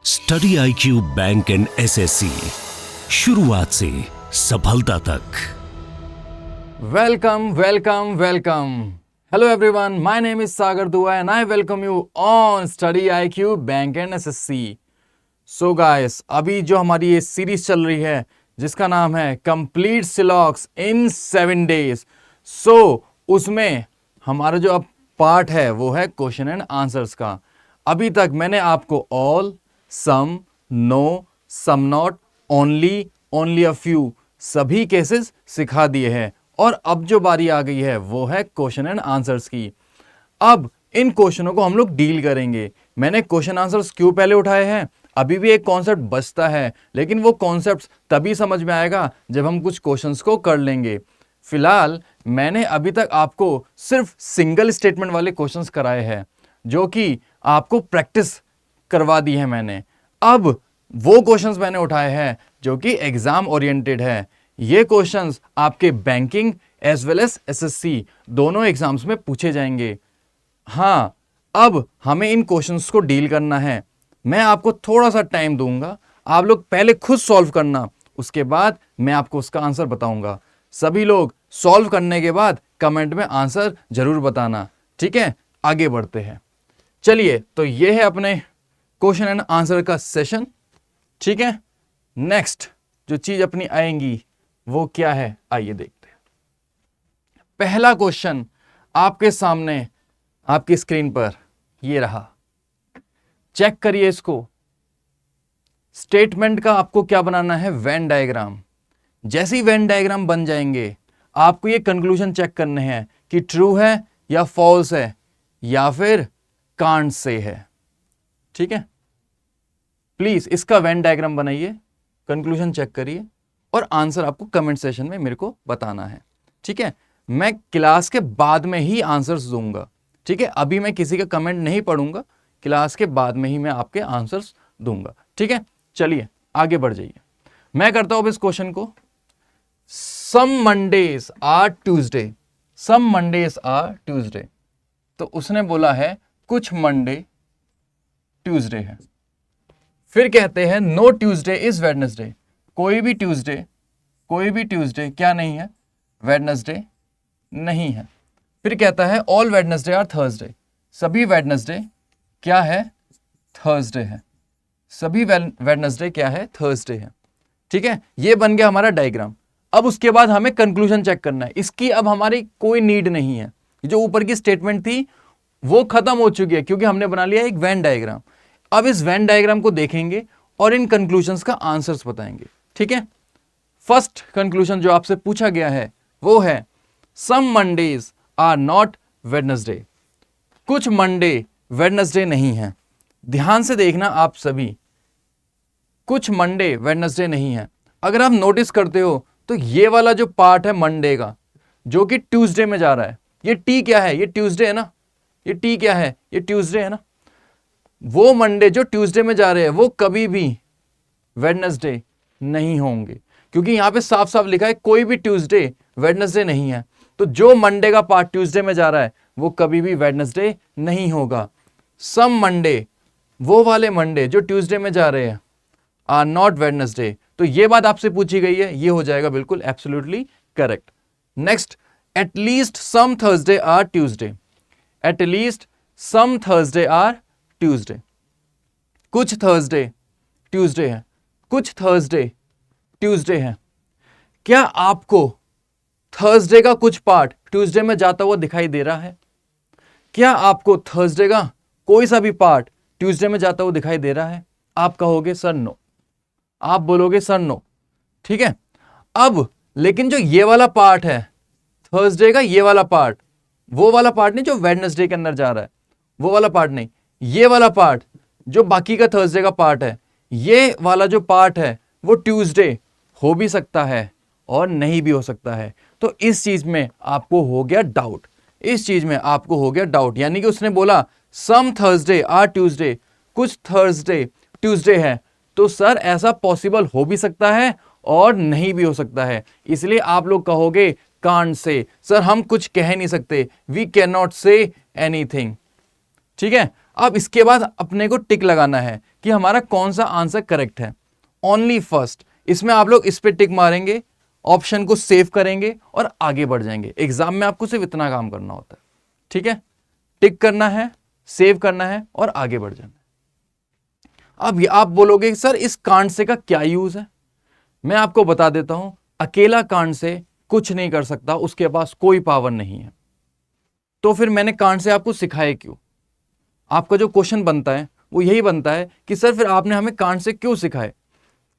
Study IQ bank and SSC, शुरुआत से सफलता तक। Welcome, welcome, welcome. Hello everyone, my name is Sagar Dua and I welcome you on Study IQ Bank and SSC. So guys, अभी जो हमारी ये series चल रही है जिसका नाम है Complete Silox in 7 days. So उसमें हमारा जो अब पार्ट है वो है क्वेश्चन एंड आंसर्स का। अभी तक मैंने आपको all, some, no, some not, only, only a few सभी केसेस सिखा दिए हैं और अब जो बारी आ गई है वो है क्वेश्चन एंड आंसर्स की। अब इन क्वेश्चनों को हम लोग डील करेंगे। मैंने क्वेश्चन आंसर्स क्यों पहले उठाए हैं, अभी भी एक कॉन्सेप्ट बचता है, लेकिन वो कॉन्सेप्ट तभी समझ में आएगा जब हम कुछ क्वेश्चंस को कर लेंगे। फिलहाल मैंने अभी तक आपको सिर्फ सिंगल स्टेटमेंट वाले क्वेश्चंस कराए हैं जो कि आपको प्रैक्टिस करवा दी है मैंने। अब वो क्वेश्चंस मैंने उठाए हैं जो कि एग्जाम ओरिएंटेड है। ये क्वेश्चंस आपके banking as well as SSC दोनों एग्जाम्स में पूछे जाएंगे। हाँ, अब हमें इन क्वेश्चंस को डील करना है। मैं आपको थोड़ा सा टाइम दूंगा, आप लोग पहले खुद सॉल्व करना, उसके बाद मैं आपको उसका आंसर बताऊंगा। सभी लोग सॉल्व करने के बाद कमेंट में आंसर जरूर बताना, ठीक है। आगे बढ़ते हैं। चलिए, तो ये है अपने क्वेश्चन एंड आंसर का सेशन, ठीक है। नेक्स्ट जो चीज अपनी आएंगी वो क्या है, आइए देखते हैं। पहला क्वेश्चन आपके सामने आपकी स्क्रीन पर ये रहा, चेक करिए इसको। स्टेटमेंट का आपको क्या बनाना है, वेन डायग्राम। जैसे ही वेन डायग्राम बन जाएंगे आपको ये कंक्लूजन चेक करने हैं कि ट्रू है या फॉल्स है या फिर कांट से है, ठीक है। प्लीज इसका वेन डायग्राम बनाइए, कंक्लूजन चेक करिए और आंसर आपको कमेंट सेशन में मेरे को बताना है, ठीक है। मैं क्लास के बाद में ही आंसर्स दूंगा, ठीक है। अभी मैं किसी का कमेंट नहीं पढ़ूंगा, क्लास के बाद में ही मैं आपके आंसर्स दूंगा, ठीक है। चलिए आगे बढ़ जाइए। मैं करता हूं अब इस क्वेश्चन को। Some Mondays are Tuesday, some Mondays are Tuesday. तो उसने बोला है कुछ मंडे ट्यूसडे है। फिर कहते हैं नो ट्यूसडे इज वेडनेसडे, कोई भी ट्यूसडे क्या नहीं है, वेडनेसडे नहीं है। फिर कहता है ऑल वेडनेसडे आर थर्सडे, सभी वेडनेसडे क्या है, थर्सडे है। सभी वेडनेसडे क्या है, थर्सडे है, ठीक है। ये बन गया हमारा डायग्राम। अब उसके बाद हमें कंक्लूजन चेक करना है। इसकी अब हमारी कोई नीड नहीं है, जो ऊपर की स्टेटमेंट थी वो खत्म हो चुकी है क्योंकि हमने बना लिया एक वेन डायग्राम। अब इस वेन डायग्राम को देखेंगे और इन कंक्लूजन्स का आंसर्स बताएंगे, ठीक है। फर्स्ट कंक्लूजन जो आपसे पूछा गया है वो है सम मंडेज आर नॉट वेडनेसडे, कुछ मंडे वेडनेसडे नहीं है। ध्यान से देखना आप सभी, कुछ मंडे वेडनेसडे नहीं है। अगर आप नोटिस करते हो तो ये वाला जो पार्ट है मंडे का जो कि ट्यूसडे में जा रहा है, ये टी क्या है, ये ट्यूसडे है ना, ये टी क्या है, ये ट्यूसडे है ना। वो मंडे जो ट्यूसडे में जा रहे हैं वो कभी भी वेडनेसडे नहीं होंगे क्योंकि यहां पे साफ साफ लिखा है कोई भी ट्यूसडे वेडनेसडे नहीं है। तो जो मंडे का पार्ट ट्यूसडे में जा रहा है वो कभी भी वेडनेसडे नहीं होगा। सम मंडे, वो वाले मंडे जो ट्यूसडे में जा रहे हैं, आर नॉट वेडनेसडे। तो ये बात आपसे पूछी गई है, ये हो जाएगा बिल्कुल absolutely correct. Next, at least some Thursday are Tuesday, at least some Thursday are Tuesday. कुछ थर्सडे ट्यूसडे है, कुछ थर्सडे ट्यूसडे है। क्या आपको थर्सडे का कुछ पार्ट ट्यूसडे में जाता हुआ दिखाई दे रहा है? क्या आपको थर्सडे का कोई सा भी पार्ट ट्यूसडे में जाता हुआ दिखाई दे रहा है? आप कहोगे सर नो, आप बोलोगे सर नो, ठीक है। अब लेकिन जो ये वाला पार्ट है थर्सडे का, ये वाला पार्ट, वो वाला पार्ट नहीं जो वेडनेसडे के अंदर जा रहा है, वो वाला पार्ट नहीं, ये वाला पार्ट जो बाकी का थर्सडे का पार्ट है, ये वाला जो पार्ट है वो ट्यूसडे हो भी सकता है और नहीं भी हो सकता है। तो इस चीज में आपको हो गया डाउट, इस चीज में आपको हो गया डाउट। यानी कि उसने बोला सम थर्सडे आर ट्यूसडे, कुछ थर्सडे ट्यूसडे है, तो सर ऐसा पॉसिबल हो भी सकता है और नहीं भी हो सकता है। इसलिए आप लोग कहोगे कांट से, सर हम कुछ कह नहीं सकते, we can not say anything, ठीक है। अब इसके बाद अपने को टिक लगाना है कि हमारा कौन सा आंसर करेक्ट है, ओनली फर्स्ट। इसमें आप लोग इस पे टिक मारेंगे, ऑप्शन को सेव करेंगे और आगे बढ़ जाएंगे। एग्जाम में आपको सिर्फ इतना काम करना होता है, ठीक है, टिक करना है, सेव करना है और आगे बढ़ जाना है। अब आप बोलोगे सर इस कांड से का क्या यूज है? मैं आपको बता देता हूं, अकेला कांड से कुछ नहीं कर सकता, उसके पास कोई पावर नहीं है। तो फिर मैंने कांड से आपको सिखाया क्यों? आपका जो क्वेश्चन बनता है वो यही बनता है कि सर फिर आपने हमें कांड से क्यों सिखाए?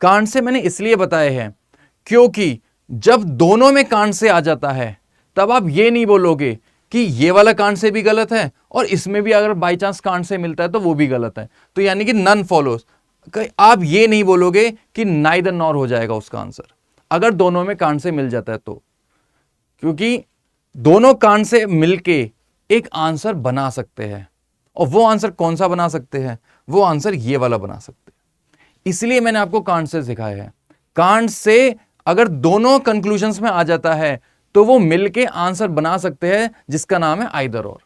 कांड से मैंने इसलिए बताए हैं क्योंकि जब दोनों में कांड से आ जाता है तब आप ये नहीं बोलोगे कि ये वाला कांड से भी गलत है और इसमें भी अगर बाई चांस कांड से मिलता है तो वो भी गलत है, तो यानी कि नन फॉलोज। आप ये नहीं बोलोगे कि नाइदर नॉर हो जाएगा उसका आंसर अगर दोनों में कांड से मिल जाता है तो, क्योंकि दोनों कांड से मिलके एक आंसर बना सकते हैं। और वो आंसर कौन सा बना सकते हैं? वो आंसर ये वाला बना सकते हैं। इसलिए मैंने आपको कांड से सिखाया है। कांड से अगर दोनों कंक्लूजन्स में आ जाता है तो वो मिलके आंसर बना सकते हैं जिसका नाम है आइदर और।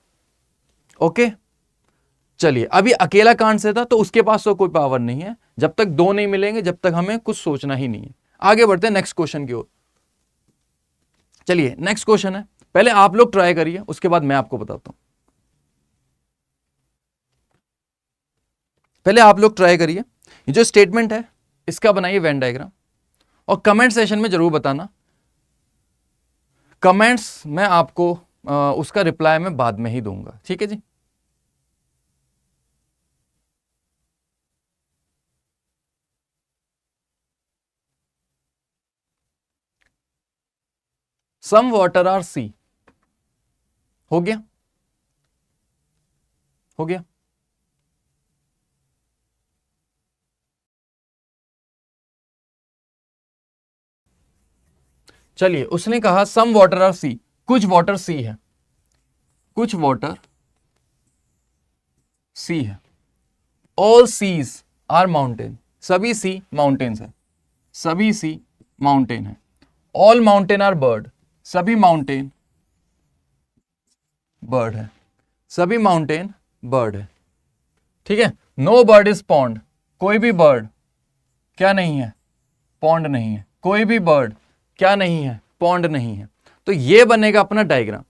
ओके, चलिए, अभी अकेला कांड से था तो उसके पास तो कोई पावर नहीं है, जब तक दो नहीं मिलेंगे जब तक हमें कुछ सोचना ही नहीं है। आगे बढ़ते हैं नेक्स्ट क्वेश्चन की ओर। चलिए, नेक्स्ट क्वेश्चन है, पहले आप लोग ट्राई करिए, उसके बाद मैं आपको बताता हूं। पहले आप लोग ट्राई करिए, ये जो स्टेटमेंट है इसका बनाइए वेन डायग्राम और कमेंट सेशन में जरूर बताना। कमेंट्स मैं आपको उसका रिप्लाई मैं बाद में ही दूंगा, ठीक है जी। सम वाटर आर सी, हो गया, हो गया। चलिए, उसने कहा सम वाटर आर सी, कुछ वाटर सी है, कुछ वाटर सी है। ऑल सीज आर माउंटेन, सभी सी माउंटेन्स है, सभी सी माउंटेन है। ऑल माउंटेन आर बर्ड, सभी माउंटेन बर्ड है, सभी माउंटेन बर्ड है, ठीक है। नो बर्ड इज पॉन्ड, कोई भी बर्ड क्या नहीं है? पॉन्ड नहीं है। कोई भी बर्ड क्या नहीं है? पॉन्ड नहीं है। तो ये बनेगा अपना डायग्राम,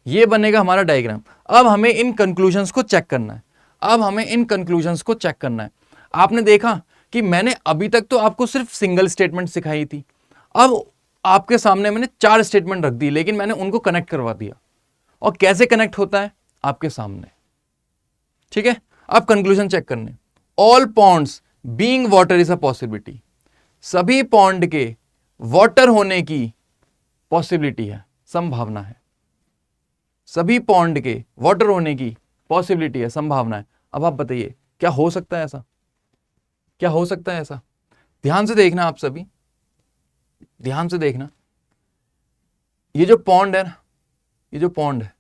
ये बनेगा हमारा डायग्राम। अब हमें इन कंक्लूजन्स को चेक करना है, अब हमें इन कंक्लूजन्स को चेक करना है। आपने देखा कि मैंने अभी तक तो आपको सिर्फ सिंगल स्टेटमेंट सिखाई थी, अब आपके सामने मैंने 4 स्टेटमेंट रख दी, लेकिन मैंने उनको कनेक्ट करवा दिया। और कैसे कनेक्ट होता है आपके सामने, ठीक है। अब कंक्लूजन चेक करने, all ponds being water is a possibility, सभी पॉन्ड के वाटर होने की पॉसिबिलिटी है, संभावना है। सभी पॉन्ड के वाटर होने की पॉसिबिलिटी है, संभावना है। अब आप बताइए क्या हो सकता है ऐसा? क्या हो सकता है ऐसा? ध्यान से देखना, आप सभी ध्यान से देखना। ये जो पॉन्ड है ना, ये जो पॉन्ड है,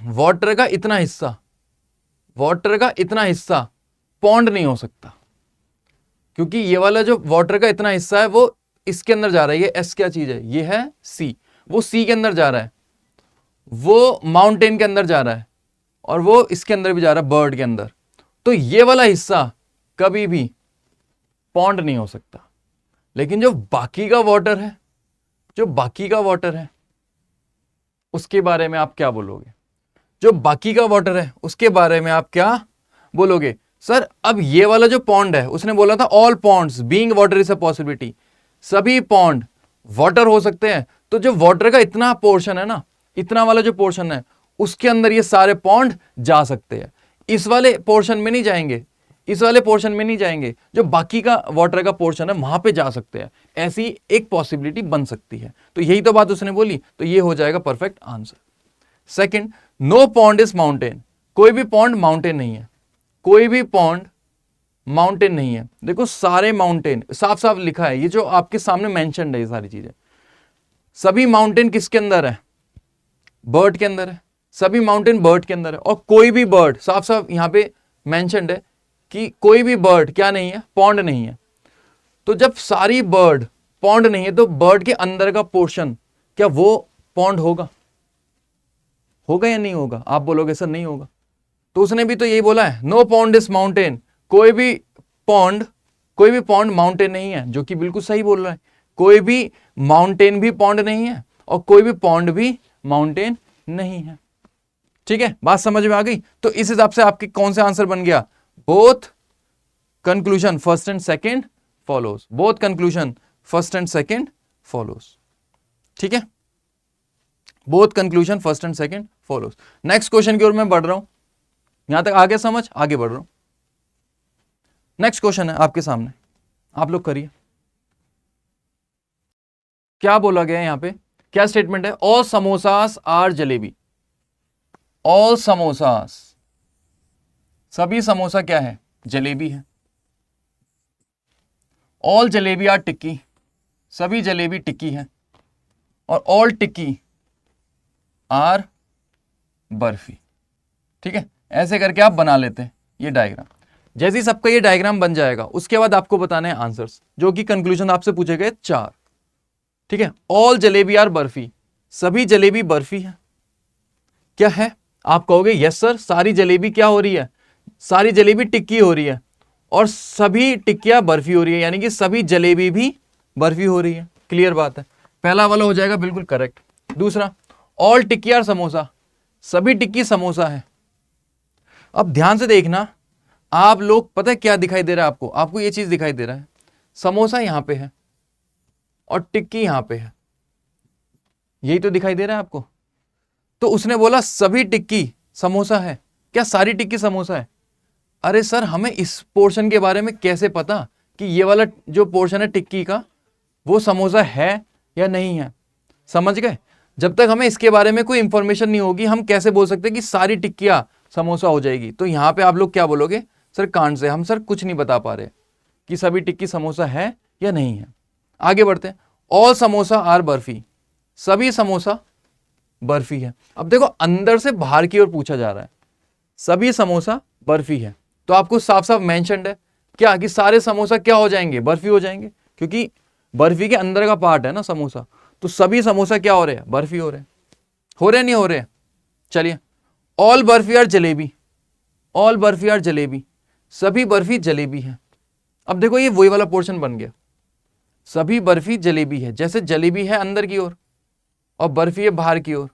वाटर का इतना हिस्सा, वाटर का इतना हिस्सा पॉन्ड नहीं हो सकता, क्योंकि ये वाला जो वाटर का इतना हिस्सा है वो इसके अंदर जा रहा है। ये एस क्या चीज है? ये है सी, वो सी के अंदर जा रहा है, वो माउंटेन के अंदर जा रहा है और वो इसके अंदर भी जा रहा है, बर्ड के अंदर। तो ये वाला हिस्सा कभी भी पॉन्ड नहीं हो सकता। लेकिन जो बाकी का वाटर है, जो बाकी का वाटर है उसके बारे में आप क्या बोलोगे? जो बाकी का वाटर है उसके बारे में आप क्या बोलोगे? सर अब ये वाला जो पॉन्ड है, उसने बोला था all ponds being water is a possibility, सभी पॉन्ड वाटर हो सकते हैं। तो जो वाटर का इतना पोर्शन है ना, इतना वाला जो पोर्शन है, उसके अंदर ये सारे पॉन्ड जा सकते हैं। इस वाले पोर्शन में नहीं जाएंगे, इस वाले पोर्शन में नहीं जाएंगे, जो बाकी का वाटर का पोर्शन है वहां पे जा सकते हैं। ऐसी एक पॉसिबिलिटी बन सकती है। तो यही तो बात उसने बोली, तो ये हो जाएगा perfect answer. Second, no pond is mountain, कोई भी पॉन्ड माउंटेन नहीं है, कोई भी पॉन्ड माउंटेन नहीं है। देखो सारे माउंटेन साफ साफ लिखा है, ये जो आपके सामने मेंशन्ड है ये सारी चीजें। सभी माउंटेन किसके अंदर है? बर्ड के अंदर है, सभी माउंटेन बर्ड के अंदर है। और कोई भी बर्ड, साफ साफ यहां पे मेंशन्ड है कि कोई भी बर्ड क्या नहीं है? पॉन्ड नहीं है। तो जब सारी बर्ड पॉन्ड नहीं है तो बर्ड के अंदर का पोर्शन क्या वो पॉन्ड होगा? होगा या नहीं होगा? आप बोलोगे सर नहीं होगा। तो उसने भी तो यही बोला है, नो पॉन्ड इज माउंटेन, कोई भी पॉन्ड माउंटेन नहीं है, जो कि बिल्कुल सही बोल रहा है। कोई भी माउंटेन भी पॉन्ड नहीं है और कोई भी पॉन्ड भी माउंटेन नहीं है। ठीक है, बात समझ में आ गई। तो इस हिसाब से आपके कौन सा आंसर बन गया, both conclusion first and second follows, both conclusion first and second follows. ठीक है, both conclusion first and second follows. Next question की ओर मैं बढ़ रहा हूं, यहां तक आगे समझ, आगे बढ़ रहा हूं। नेक्स्ट क्वेश्चन है आपके सामने, आप लोग करिए। क्या बोला गया है यहां पे, क्या स्टेटमेंट है, all samosas are jalebi. All samosas, सभी समोसा क्या है, जलेबी है। ऑल जलेबी आर टिक्की, सभी जलेबी टिक्की है। और ऑल टिक्की आर बर्फी। ठीक है, ऐसे करके आप बना लेते हैं ये डायग्राम। जैसे ही सबका ये डायग्राम बन जाएगा उसके बाद आपको बताने हैं आंसर्स, जो कि कंक्लूजन आपसे पूछे गए 4। ठीक है, ऑल जलेबी आर बर्फी, सभी जलेबी बर्फी है। क्या है, आप कहोगे यस सर, सारी जलेबी क्या हो रही है, सारी जलेबी टिक्की हो रही है और सभी टिक्कियां बर्फी हो रही है, यानी कि सभी जलेबी भी बर्फी हो रही है। क्लियर बात है, पहला वाला हो जाएगा बिल्कुल करेक्ट। दूसरा, ऑल टिक्की आर समोसा, सभी टिक्की समोसा है। अब ध्यान से देखना आप लोग, पता है क्या दिखाई दे रहा है आपको, आपको ये चीज दिखाई दे रहा है, समोसा यहां पे है और टिक्की यहां पे है, यही तो दिखाई दे रहा है आपको। तो उसने बोला सभी टिक्की समोसा है, क्या सारी टिक्की समोसा है। अरे सर, हमें इस पोर्शन के बारे में कैसे पता कि ये वाला जो पोर्शन है टिक्की का वो समोसा है या नहीं है, समझ गए। जब तक हमें इसके बारे में कोई इंफॉर्मेशन नहीं होगी हम कैसे बोल सकते कि सारी टिक्कियां समोसा हो जाएगी। तो यहां पे आप लोग क्या बोलोगे, सर कांड से हम सर कुछ नहीं बता पा रहे कि सभी टिक्की समोसा है या नहीं है। आगे बढ़ते हैं, ऑल समोसा आर बर्फी, सभी समोसा बर्फी है। अब देखो अंदर से बाहर की ओर पूछा जा रहा है, सभी समोसा बर्फी है, तो आपको साफ साफ मेंशन्ड है क्या कि सारे समोसा क्या हो जाएंगे, बर्फी हो जाएंगे, क्योंकि बर्फी के अंदर का पार्ट है ना समोसा। तो सभी समोसा क्या हो रहे हैं, बर्फी हो रहे हैं, हो रहे नहीं हो रहे। चलिए, all barfi are jalebi, all barfi are jalebi, सभी बर्फी जलेबी है। अब देखो ये वही वाला पोर्शन बन गया, सभी बर्फी जलेबी है, जैसे जलेबी है अंदर की ओर और बर्फी है बाहर की ओर,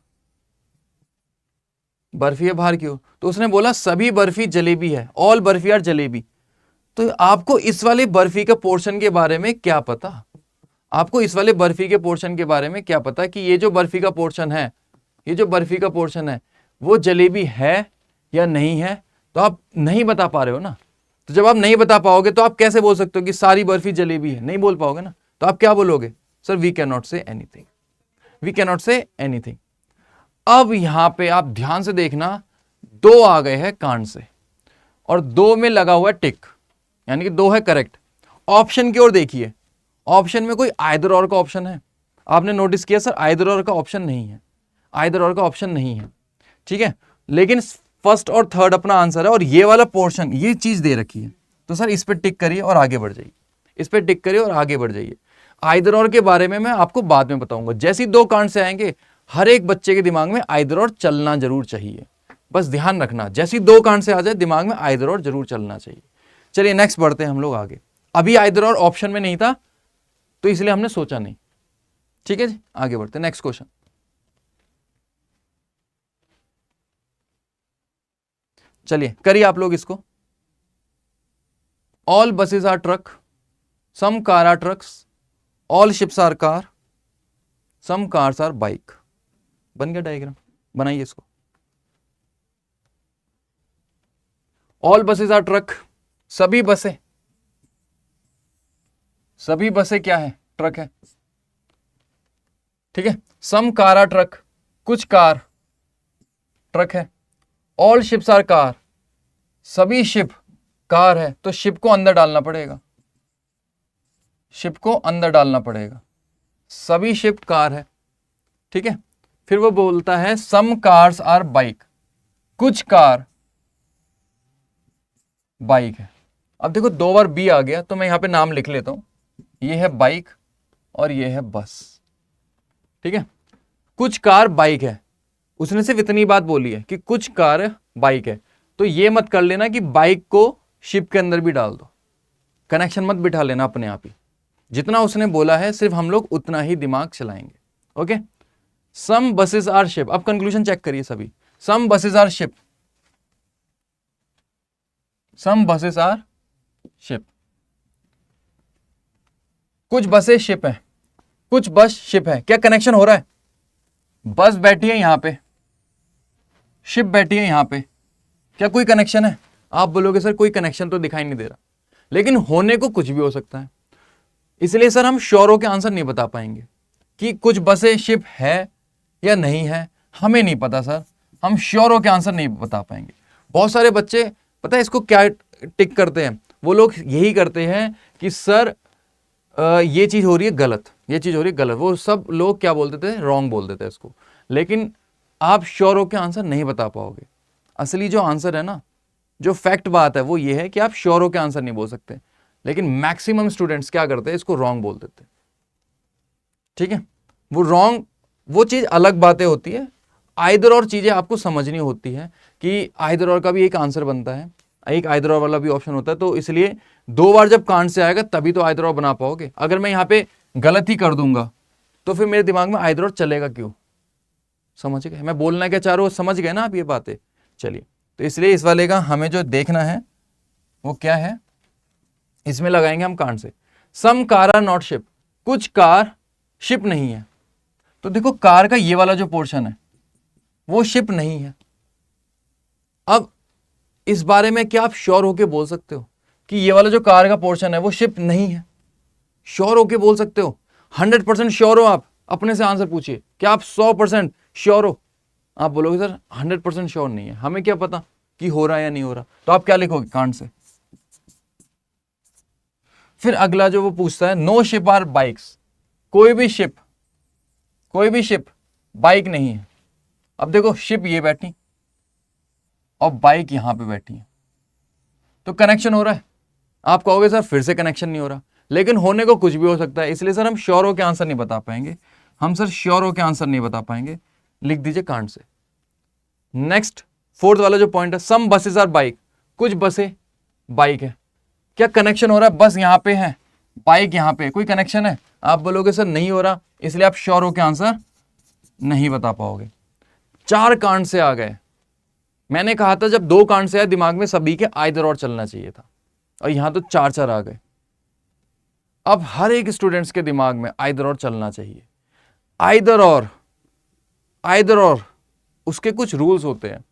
बर्फी है बाहर की ओर। तो उसने बोला सभी बर्फी जलेबी है, ऑल बर्फी आर जलेबी। तो आपको इस वाले बर्फी के पोर्शन के बारे में क्या पता, आपको इस वाले बर्फी के पोर्शन के बारे में क्या पता कि ये जो बर्फी का पोर्शन है, ये जो बर्फी का पोर्शन है वो जलेबी है या नहीं है। तो आप नहीं बता पा रहे हो ना, तो जब आप नहीं बता पाओगे तो आप कैसे बोल सकते हो कि सारी बर्फी जलेबी है, नहीं बोल पाओगे ना। तो आप क्या बोलोगे, sir we can not say anything, we can not say anything. अब यहां पे आप ध्यान से देखना, 2 आ गए हैं कांड से और 2 में लगा हुआ है टिक, यानी कि 2 है करेक्ट। ऑप्शन की ओर देखिए, ऑप्शन में कोई आइदर और का ऑप्शन है, आपने नोटिस किया सर आइदर और का ऑप्शन नहीं है, आइदर और का ऑप्शन नहीं है। ठीक है, लेकिन फर्स्ट और थर्ड अपना आंसर है और ये वाला पोर्शन ये चीज दे रखी है, तो सर इस पर टिक करिए और आगे बढ़ जाइए, इस पर टिक करिए और आगे बढ़ जाइए। आइदर और के बारे में मैं आपको बाद में बताऊंगा, जैसे ही 2 कांड से आएंगे हर एक बच्चे के दिमाग में आइदर और चलना जरूर चाहिए, बस ध्यान रखना, जैसे ही 2 कांड से आ जाए दिमाग में आइदर और जरूर चलना चाहिए। चलिए नेक्स्ट बढ़ते हैं हम लोग आगे। अभी आइदर और ऑप्शन में नहीं था तो इसलिए हमने सोचा नहीं। ठीक है जी, आगे बढ़ते हैं, नेक्स्ट क्वेश्चन। चलिए करिए आप लोग इसको। All buses are truck, some car are trucks, all ships are car, some cars are bike. बन गया डायग्राम, बनाइए इसको। ऑल बसेस आर ट्रक, सभी बसें, सभी बसें क्या है, ट्रक है। ठीक है, सम कार आर ट्रक, कुछ कार ट्रक है। ऑल शिप्स आर कार, सभी शिप कार है, तो शिप को अंदर डालना पड़ेगा, शिप को अंदर डालना पड़ेगा, सभी शिप कार है। ठीक है, फिर वो बोलता है सम कार्स आर बाइक, कुछ कार बाइक है। अब देखो 2 बार बी आ गया तो मैं यहां पे नाम लिख लेता हूं, ये है बाइक और ये है बस। ठीक है, कुछ कार बाइक है, उसने सिर्फ इतनी बात बोली है कि कुछ कार बाइक है, तो ये मत कर लेना कि बाइक को शिप के अंदर भी डाल दो, कनेक्शन मत बिठा लेना अपने आप ही। जितना उसने बोला है सिर्फ हम लोग उतना ही दिमाग चलाएंगे। Okay, some buses are ship. अब कंक्लूजन चेक करिए सभी। Some buses are ship, some buses are ship. कुछ बसें शिप है, कुछ बस शिप है। क्या कनेक्शन हो रहा है? बस बैठी है यहां पे, शिप बैठी है यहां पे, क्या कोई कनेक्शन है? आप बोलोगे सर कोई कनेक्शन तो दिखाई नहीं दे रहा, लेकिन होने को कुछ भी हो सकता है। इसलिए सर हम श्योर होकर आंसर नहीं बता पाएंगे कि कुछ बसें शिप है या नहीं है, हमें नहीं पता सर, हम श्योर होकर आंसर नहीं बता पाएंगे। बहुत सारे बच्चे पता है इसको क्या टिक करते हैं, वो लोग यही करते हैं कि सर ये चीज हो रही है गलत, ये चीज हो रही है गलत। वो सब लोग क्या बोलते थे, रॉन्ग बोल देते हैं इसको। लेकिन आप श्योर होकर आंसर नहीं बता पाओगे। असली जो आंसर है ना, जो फैक्ट बात है वो ये है कि आप श्योर होकर आंसर नहीं बोल सकते, लेकिन मैक्सिमम स्टूडेंट्स क्या करते हैं, इसको रॉन्ग बोल देते हैं। ठीक है, वो रॉन्ग, वो चीज अलग बातें होती है। आइदर और चीजें आपको समझनी होती है कि आइदर और का भी एक आंसर बनता है, एक आइदर और वाला भी ऑप्शन होता है। तो इसलिए दो बार जब कांड से आएगा तभी तो आइदर और बना पाओगे। अगर मैं यहाँ पे गलत ही कर दूंगा तो फिर मेरे दिमाग में आइदर और चलेगा क्यों? समझ गए मैं बोलना क्या चाह रहा हूँ? समझ गए ना आप ये बातें? चलिए, तो इसलिए इस वाले का हमें जो देखना है वो क्या है, इसमें लगाएंगे हम कांड से। सम कार आर नॉट शिप, कुछ कार शिप नहीं है। तो देखो कार का ये वाला जो पोर्शन है वो शिप नहीं है। अब इस बारे में क्या आप श्योर होके बोल सकते हो कि ये वाला जो कार का पोर्शन है वो शिप नहीं है? श्योर होके बोल सकते हो? 100% श्योर हो आप? अपने से आंसर पूछिए, क्या आप 100% श्योर हो? आप बोलोगे सर 100% श्योर नहीं है, हमें क्या पता कि हो रहा है या नहीं हो रहा। तो आप क्या लिखोगे कांड से? फिर अगला जो वो पूछता है, नो शिप आर बाइक्स, कोई भी शिप बाइक नहीं है। अब देखो शिप ये बैठी और बाइक यहां पे बैठी है, तो कनेक्शन हो रहा है। आप कहोगे सर फिर से कनेक्शन नहीं हो रहा, लेकिन होने को कुछ भी हो सकता है। इसलिए सर हम श्योर हो के आंसर नहीं बता पाएंगे, हम सर श्योर हो के आंसर नहीं बता पाएंगे। लिख दीजिए कांड से। नेक्स्ट फोर्थ वाला जो पॉइंट है, सम बसेस आर बाइक, कुछ बसें बाइक है। क्या कनेक्शन हो रहा है? बस यहां पे है, बाइक यहां पे, कोई कनेक्शन है? आप बोलोगे सर नहीं हो रहा, इसलिए आप श्योर हो के आंसर नहीं बता पाओगे। 4 कांड से आ गए। मैंने कहा था जब 2 कांड से आए दिमाग में सभी के आइदर और चलना चाहिए था, और यहां तो 4 आ गए। अब हर एक स्टूडेंट्स के दिमाग में आइदर और चलना चाहिए। आइदर और उसके कुछ रूल्स होते हैं,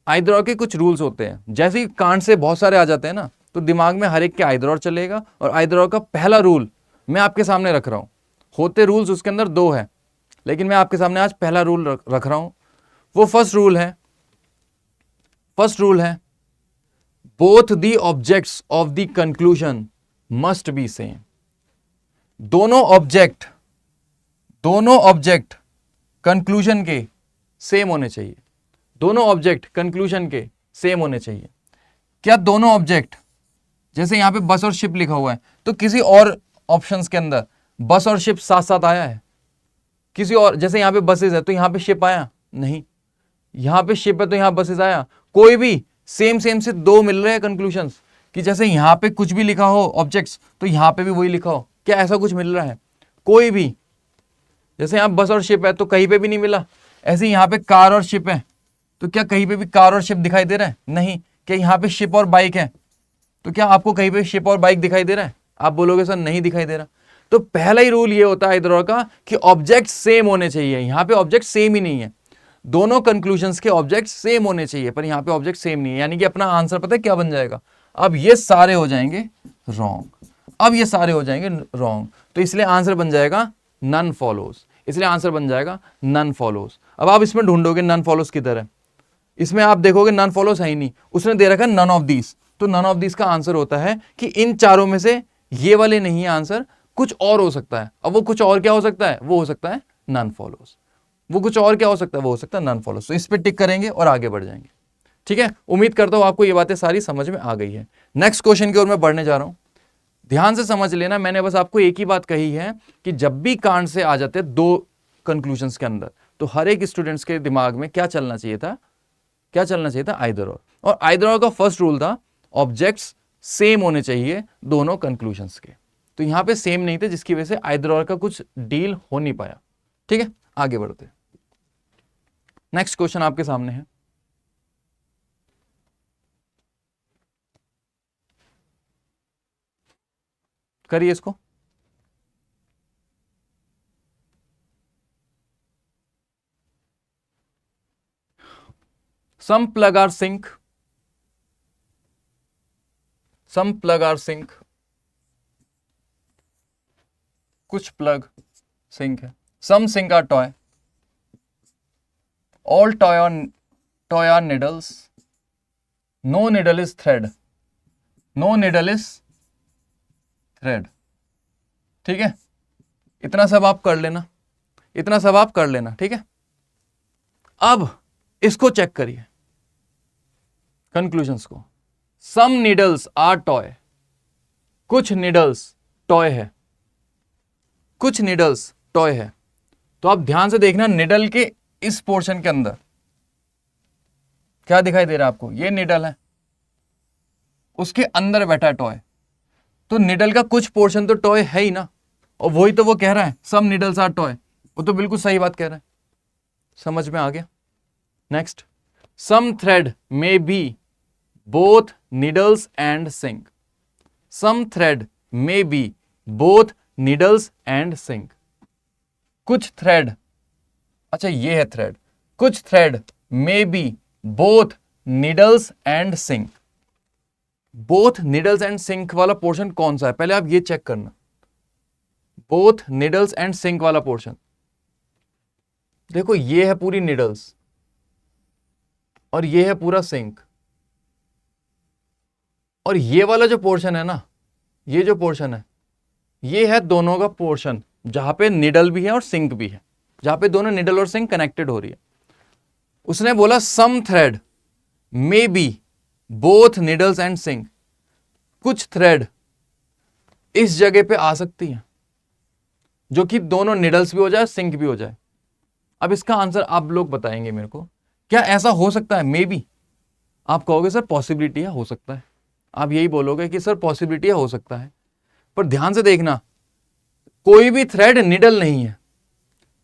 आइदर और के कुछ रूल्स होते हैं। जैसे ही कांड से बहुत सारे आ जाते हैं ना, तो दिमाग में हर एक के आइदर और चलेगा। और आइदर और का पहला रूल मैं आपके सामने रख रहा हूं। होते रूल्स उसके अंदर 2 है, लेकिन मैं आपके सामने आज पहला रूल रख रहा हूं। वो फर्स्ट रूल है both the objects of the conclusion must be same. दोनों ऑब्जेक्ट कंक्लूजन के सेम होने चाहिए। दोनों ऑब्जेक्ट कंक्लूजन के सेम होने चाहिए। क्या दोनों ऑब्जेक्ट, जैसे यहां पे बस और शिप लिखा हुआ है, तो किसी और ऑप्शंस के अंदर बस और शिप साथ साथ आया है? किसी और, जैसे यहां पे बसेस है तो यहां पे शिप आया नहीं, यहां पे शिप है तो यहां बसेस आया? कोई भी सेम से 2 मिल रहे हैं कंक्लूजन्स, कि जैसे यहां पे कुछ भी लिखा हो ऑब्जेक्ट्स तो यहां पे भी वही लिखा हो। क्या ऐसा कुछ मिल रहा है? कोई भी, जैसे यहां बस और शिप है तो कहीं पे भी नहीं मिला। ऐसे यहां पे कार और शिप है तो क्या कहीं पे भी कार और शिप दिखाई दे रहा है? नहीं। क्या यहां पे शिप और बाइक है तो क्या आपको कहीं पे शिप और बाइक दिखाई दे रहा है? आप बोलोगे सर नहीं दिखाई दे रहा। तो पहला ही रूल ये होता है इधर का कि ऑब्जेक्ट सेम होने चाहिए। यहां पे ऑब्जेक्ट सेम ही नहीं है, दोनों कंक्लूजन्स के ऑब्जेक्ट सेम होने चाहिए, पर यहां पे ऑब्जेक्ट सेम नहीं है। यानी कि अपना आंसर पता है क्या बन जाएगा? अब ये सारे हो जाएंगे रॉन्ग। तो इसलिए आंसर बन जाएगा नन फॉलोज। अब आप इसमें ढूंढोगे नन फॉलोज किधर है, इसमें आप देखोगे नन फॉलोज है ही नहीं, उसने दे रखा है नन ऑफ दीस। तो नन ऑफ दीस का आंसर होता है कि इन चारों में से ये वाले नहीं है आंसर, कुछ और हो सकता है। अब वो कुछ और क्या हो सकता है? वो हो सकता है नन फॉलोज। वो कुछ और क्या हो सकता है? वो हो सकता है नन फॉलोज। तो इस पे टिक करेंगे और आगे बढ़ जाएंगे। ठीक है, उम्मीद करता हूं आपको ये बातें सारी समझ में आ गई है। नेक्स्ट क्वेश्चन की ओर मैं बढ़ने जा रहा हूं, ध्यान से समझ लेना। मैंने बस आपको एक ही बात कही है कि जब भी कांड से आ जाते 2 कंक्लूजन्स के अंदर, तो हर एक स्टूडेंट्स के दिमाग में क्या चलना चाहिए था? क्या चलना चाहिए था, आइदर और आइदर और का फर्स्ट रूल था ऑब्जेक्ट्स सेम होने चाहिए दोनों कंक्लूजन्स के। तो यहां पे सेम नहीं थे, जिसकी वजह से आइदर और का कुछ डील हो नहीं पाया। ठीक है, आगे बढ़ते। नेक्स्ट क्वेश्चन आपके सामने है, करिए इसको। Some plug are sync, some plug are sync, कुछ प्लग सिंक है। Some sync are toy, all toy are needles, no needle is thread, no needle is thread। ठीक है, इतना सब आप कर लेना, इतना सब आप कर लेना। ठीक है, अब इसको चेक करिए कंक्लूजन्स को। सम नीडल्स आर टॉय, कुछ नीडल्स टॉय है, कुछ नीडल्स टॉय है। तो आप ध्यान से देखना, निडल के इस पोर्शन के अंदर क्या दिखाई दे रहा है आपको, ये निडल है, उसके अंदर बैठा है टॉय। तो निडल का कुछ पोर्शन तो टॉय है ही ना, और वही तो वो कह रहा है सम नीडल्स आर टॉय, वो तो बिल्कुल सही बात कह रहा है। समझ में आ गया। Next, some thread may be both needles and sink, some thread may be both needles and sink. कुछ थ्रेड, अच्छा ये है थ्रेड, कुछ thread may be both needles and sink. Both needles and sink वाला पोर्शन कौन सा है, पहले आप ये चेक करना। बोथ नीडल्स एंड सिंक वाला पोर्शन, देखो ये है पूरी नीडल्स और ये है पूरा सिंक, और ये वाला जो पोर्शन है ना, ये जो पोर्शन है, ये है दोनों का पोर्शन जहां पे निडल भी है और सिंक भी है, जहां पे दोनों निडल और सिंक कनेक्टेड हो रही है। उसने बोला some thread may be both needles and sink, कुछ थ्रेड इस जगह पे आ सकती है जो कि दोनों निडल्स भी हो जाए, सिंक भी हो जाए। अब इसका आंसर आप लोग बताएंगे मेरे को, क्या ऐसा हो सकता है? May be. आप कहोगे सर पॉसिबिलिटी है, हो सकता है, आप यही बोलोगे कि सर पॉसिबिलिटी है, हो सकता है। पर ध्यान से देखना, कोई भी थ्रेड निडल नहीं है,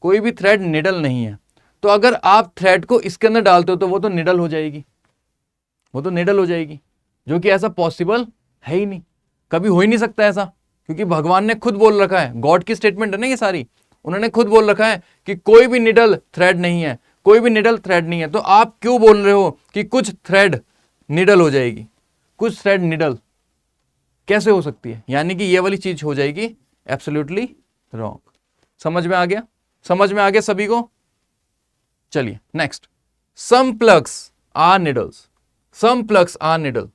कोई भी थ्रेड निडल नहीं है। तो अगर आप थ्रेड को इसके अंदर डालते हो तो वो तो निडल हो जाएगी, वो तो निडल हो जाएगी, जो कि ऐसा पॉसिबल है ही नहीं, कभी हो ही नहीं सकता ऐसा, क्योंकि भगवान ने खुद बोल रखा है, गॉड की स्टेटमेंट है ना ये सारी, उन्होंने खुद बोल रखा है कि कोई भी निडल थ्रेड नहीं है, कोई भी निडल थ्रेड नहीं है। तो आप क्यों बोल रहे हो कि कुछ थ्रेड निडल हो जाएगी? कुछ थ्रेड निडल कैसे हो सकती है? यानी कि ये वाली चीज हो जाएगी एब्सोल्युटली रॉन्ग। समझ में आ गया? समझ में आ गया सभी को? चलिए next, some plugs are needles, some plugs are needle,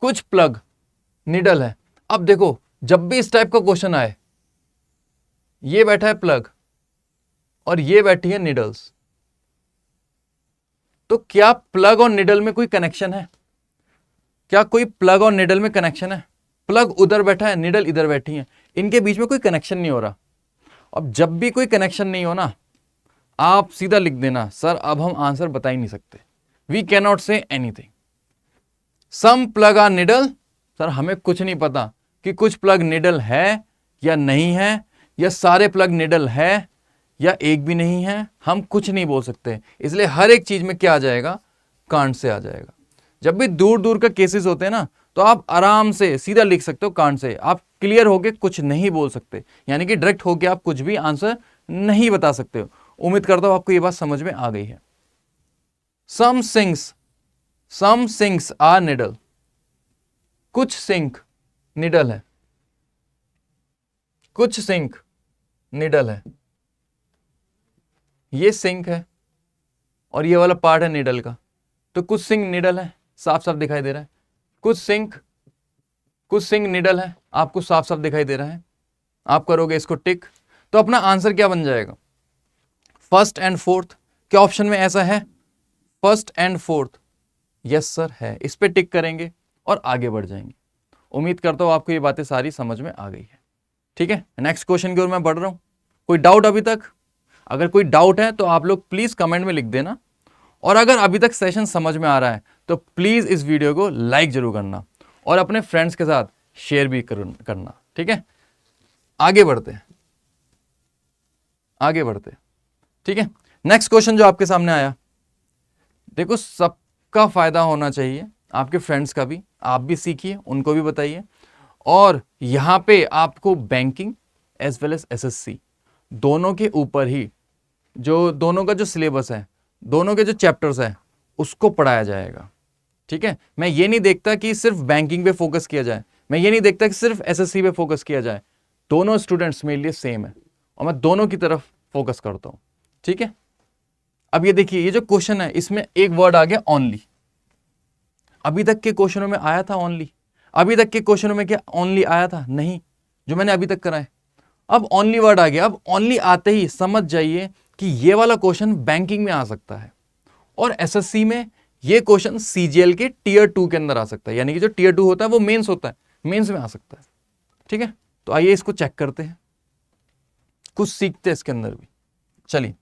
कुछ प्लग निडल है। अब देखो, जब भी इस टाइप का क्वेश्चन आए, ये बैठा है प्लग और ये बैठी है निडल्स, तो क्या प्लग और निडल में कोई कनेक्शन है? क्या कोई प्लग और निडल में कनेक्शन है? प्लग उधर बैठा है, निडल इधर बैठी है, इनके बीच में कोई कनेक्शन नहीं हो रहा। अब जब भी कोई कनेक्शन नहीं हो ना, आप सीधा लिख देना सर अब हम आंसर बता ही नहीं सकते, we can not say anything. Some plug are needle, sir हमें कुछ नहीं पता कि कुछ प्लग निडल है या नहीं है, या सारे प्लग निडल है या एक भी नहीं है, हम कुछ नहीं बोल सकते। इसलिए हर एक चीज में क्या आ जाएगा? कांट से आ जाएगा। जब भी दूर दूर का केसेस होते हैं ना, तो आप आराम से सीधा लिख सकते हो कांट से, आप क्लियर होके कुछ नहीं बोल सकते, यानी कि डायरेक्ट होके आप कुछ भी आंसर नहीं बता सकते हो। उम्मीद करता हूं आपको ये बात समझ में आ गई है। सम सिंक्स आर निडल, कुछ सिंक निडल है, कुछ सिंक निडल है। ये सिंक है और ये वाला पार्ट है निडल का, तो कुछ सिंक निडल है, साफ साफ दिखाई दे रहा है। कुछ सिंक निडल है, आपको साफ साफ दिखाई दे रहा है। आप करोगे इसको टिक, तो अपना आंसर क्या बन जाएगा? First and fourth. क्या ऑप्शन में ऐसा है? First and fourth, yes sir है। इस पे टिक करेंगे और आगे बढ़ जाएंगे। उम्मीद करता हूं आपको ये बातें सारी समझ में आ गई है। ठीक है, नेक्स्ट क्वेश्चन की ओर मैं बढ़ रहा हूं। कोई डाउट अभी तक? अगर कोई डाउट है तो आप लोग प्लीज कमेंट में लिख देना, और अगर अभी तक सेशन समझ में आ रहा है तो प्लीज इस वीडियो को लाइक जरूर करना और अपने फ्रेंड्स के साथ शेयर भी करना, ठीक है। आगे बढ़ते हैं, ठीक है। नेक्स्ट क्वेश्चन जो आपके सामने आया, देखो सबका फायदा होना चाहिए, आपके फ्रेंड्स का भी, आप भी सीखिए, उनको भी बताइए। और यहां पे आपको banking as well as SSC दोनों के ऊपर ही जो दोनों का जो सिलेबस है, दोनों के जो चैप्टर्स है उसको पढ़ाया जाएगा, ठीक है। मैं ये नहीं देखता कि सिर्फ बैंकिंग पे फोकस किया जाए, मैं ये नहीं देखता कि सिर्फ एसएससी पे फोकस किया जाए। दोनों स्टूडेंट्स मेरे लिए सेम है और मैं दोनों की तरफ फोकस करता हूं, ठीक है। अब ये देखिए, ये जो क्वेश्चन है इसमें एक वर्ड आ गया ओनली। अभी तक के क्वेश्चनों में आया था ओनली? अभी तक के क्वेश्चनों में क्या ओनली आया था? नहीं, जो मैंने अभी तक कराए। अब ओनली वर्ड आ गया। अब ओनली आते ही समझ जाइए कि ये वाला क्वेश्चन बैंकिंग में आ सकता है और एसएससी में ये क्वेश्चन सीजीएल के टीयर 2 के अंदर आ सकता है, यानी कि जो टीयर 2 होता है वो मेंस होता है, मेंस में आ सकता है, ठीक है। तो आइए इसको चेक करते हैं, कुछ सीखते हैं इसके अंदर भी। चलिए,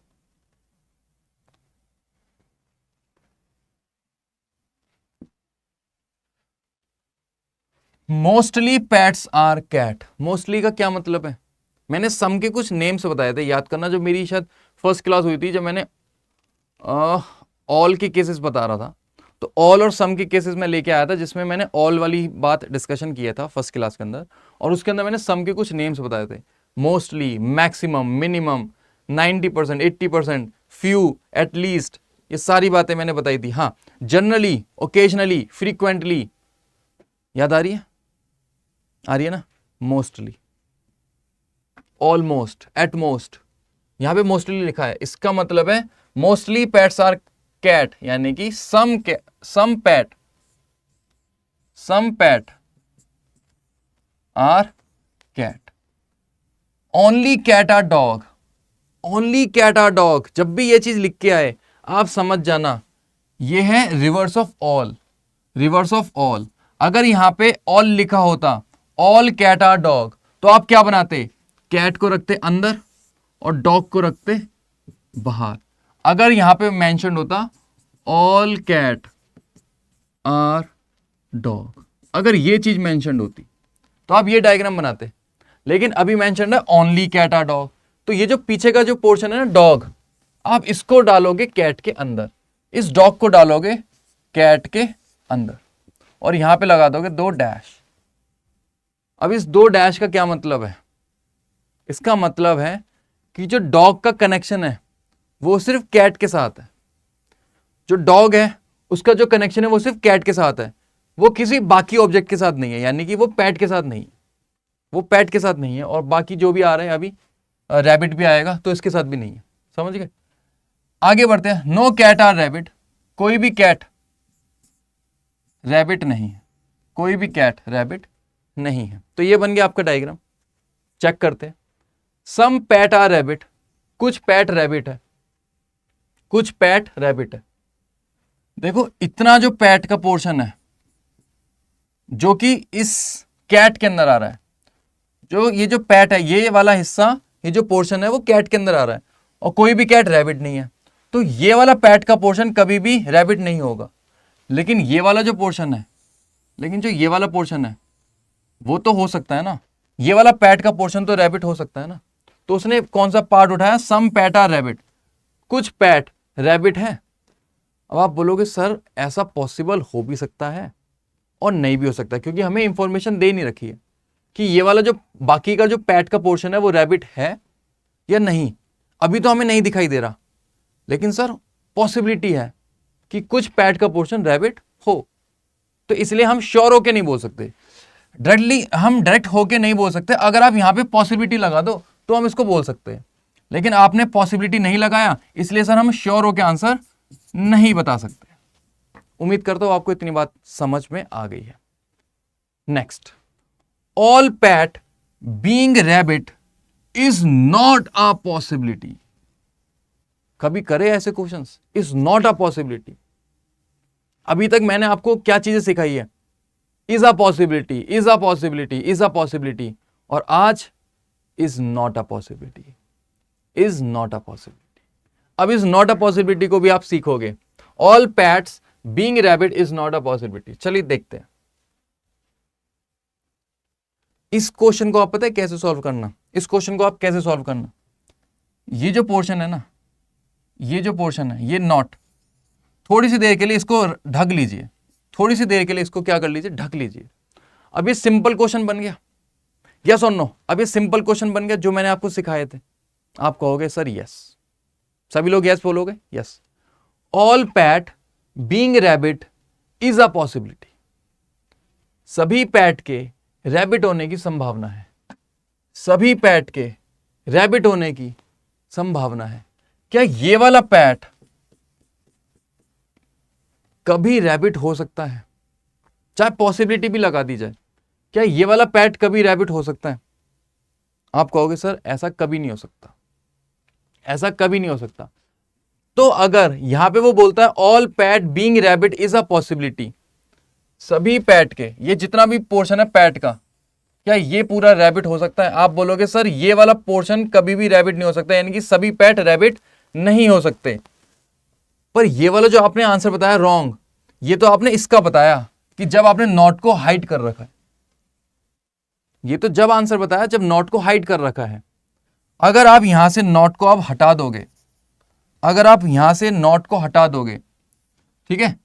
mostly pets are cat. Mostly का क्या मतलब है? मैंने सम के कुछ नेम्स बताए थे, याद करना, जो मेरी शायद फर्स्ट क्लास हुई थी, जब मैंने ऑल के केसेस बता रहा था। तो ऑल और सम के केसेस में लेके आया था, जिसमें मैंने ऑल वाली बात डिस्कशन किया था फर्स्ट क्लास के अंदर, और उसके अंदर मैंने सम के कुछ नेम्स बताए थे। Mostly, maximum, minimum, 90%, 80%, few, at least, ये सारी बातें मैंने बताई थी। हाँ, जनरली, ओकेजनली, फ्रीक्वेंटली, याद आ रही है? आ रही है ना? मोस्टली, ऑलमोस्ट, एटमोस्ट, यहां पे मोस्टली लिखा है, इसका मतलब है मोस्टली पैट्स आर कैट, यानी कि some pat are cat. Only cat are dog, only cat are dog. जब भी ये चीज लिख के आए आप समझ जाना ये है reverse of all, reverse of all. अगर यहां पे ऑल लिखा होता, ऑल कैट आर डॉग, तो आप क्या बनाते? कैट को रखते अंदर और डॉग को रखते बाहर। अगर यहां पे मेंशन होता ऑल कैट आर डॉग, अगर ये चीज मेंशन होती तो आप ये डायग्राम बनाते, लेकिन अभी मेंशन है ओनली कैट आर डॉग। तो ये जो पीछे का जो पोर्शन है ना डॉग, आप इसको डालोगे कैट के अंदर, इस डॉग को डालोगे कैट के अंदर, और यहां पे लगा दोगे 2 डैश। अब इस 2 डैश का क्या मतलब है? इसका मतलब है कि जो डॉग का कनेक्शन है वो सिर्फ कैट के साथ है, जो डॉग है उसका जो कनेक्शन है वो सिर्फ कैट के साथ है, वो किसी बाकी ऑब्जेक्ट के साथ नहीं है, यानी कि वो पैट के साथ नहीं है, वो पैट के साथ नहीं है। और बाकी जो भी आ रहे हैं, अभी रैबिट भी आएगा तो इसके साथ भी नहीं है, समझ गए? आगे बढ़ते हैं। नो कैट आर रैबिट, कोई भी कैट रैबिट नहीं है, कोई भी कैट रैबिट नहीं है। तो ये बन गया आपका डायग्राम। चेक करते हैं। सम पैट आर रैबिट, कुछ पैट रैबिट है, कुछ पैट रैबिट है। देखो इतना जो पैट का पोर्शन है जो कि इस कैट के अंदर आ रहा है, जो ये जो पैट है, ये वाला हिस्सा, ये जो पोर्शन है वो कैट के अंदर आ रहा है, और कोई भी कैट रैबिट नहीं है, तो ये वाला पैट का पोर्शन कभी भी रैबिट नहीं होगा। लेकिन ये वाला जो पोर्शन है, लेकिन जो ये वाला पोर्शन है वो तो हो सकता है ना, ये वाला पैट का पोर्शन तो रैबिट हो सकता है ना। तो उसने कौन सा पार्ट उठाया? सम पैट आर रैबिट, कुछ पैट रैबिट है। अब आप बोलोगे सर ऐसा पॉसिबल हो भी सकता है और नहीं भी हो सकता, क्योंकि हमें इंफॉर्मेशन दे नहीं रखी है कि ये वाला जो बाकी का जो पैट का पोर्शन है वो रैबिट है या नहीं। अभी तो हमें नहीं दिखाई दे रहा, लेकिन सर पॉसिबिलिटी है कि कुछ पैट का पोर्शन रैबिट हो। तो इसलिए हम श्योर होके नहीं बोल सकते, हम डायरेक्ट होके नहीं बोल सकते। अगर आप यहां पे पॉसिबिलिटी लगा दो तो हम इसको बोल सकते हैं, लेकिन आपने पॉसिबिलिटी नहीं लगाया, इसलिए सर हम श्योर होके आंसर नहीं बता सकते। उम्मीद करता हूं आपको इतनी बात समझ में आ गई है। Next, all PAT being rabbit is not a possibility. कभी करे ऐसे questions? Is not a possibility. अभी तक मैंने आपको क्या चीजें सिखाई है? Is a possibility, is a possibility, is a possibility, और आज is not a possibility, is not a possibility. अब इज नॉट अ पॉसिबिलिटी को भी आप सीखोगे all pets being rabbit is not a possibility. चलिए देखते हैं इस क्वेश्चन को। आप पता है कैसे सॉल्व करना? इस क्वेश्चन को आप कैसे सॉल्व करना, ये जो पोर्शन है ना, ये जो पोर्शन है, ये नॉट, थोड़ी सी देर के लिए इसको ढक लीजिए, थोड़ी सी देर के लिए इसको क्या कर लीजिए, ढक लीजिए। अब ये सिंपल क्वेश्चन बन गया, यस और नो? अब ये सिंपल क्वेश्चन बन गया जो मैंने आपको सिखाए थे। आप कहोगे सर यस, सभी लोग यस बोलोगे, yes. All PAT being rabbit is a possibility, सभी पैट के रैबिट होने की संभावना है, सभी पैट के रैबिट होने की संभावना है। क्या ये वाला पैट कभी रैबिट हो सकता है? चाहे पॉसिबिलिटी भी लगा दी जाए, क्या ये वाला पैट कभी रैबिट हो सकता है? आप कहोगे सर ऐसा कभी नहीं हो सकता, ऐसा कभी नहीं हो सकता। तो अगर यहां पे वो बोलता है all PAT being rabbit is a possibility, सभी पैट के, ये जितना भी पोर्शन है पैट का, क्या ये पूरा रैबिट हो सकता है? आप बोलोगे सर ये वाला पोर्शन कभी भी रैबिट नहीं हो सकता, यानी कि सभी पैट रैबिट नहीं हो सकते। पर ये वाला जो आपने आंसर बताया रॉन्ग, ये तो आपने इसका बताया कि जब आपने नॉट को हाइड कर रखा है, ये तो जब आंसर बताया जब नॉट को हाइड कर रखा है। अगर आप यहां से नॉट को आप हटा दोगे, अगर आप यहां से नॉट को हटा दोगे, ठीक है,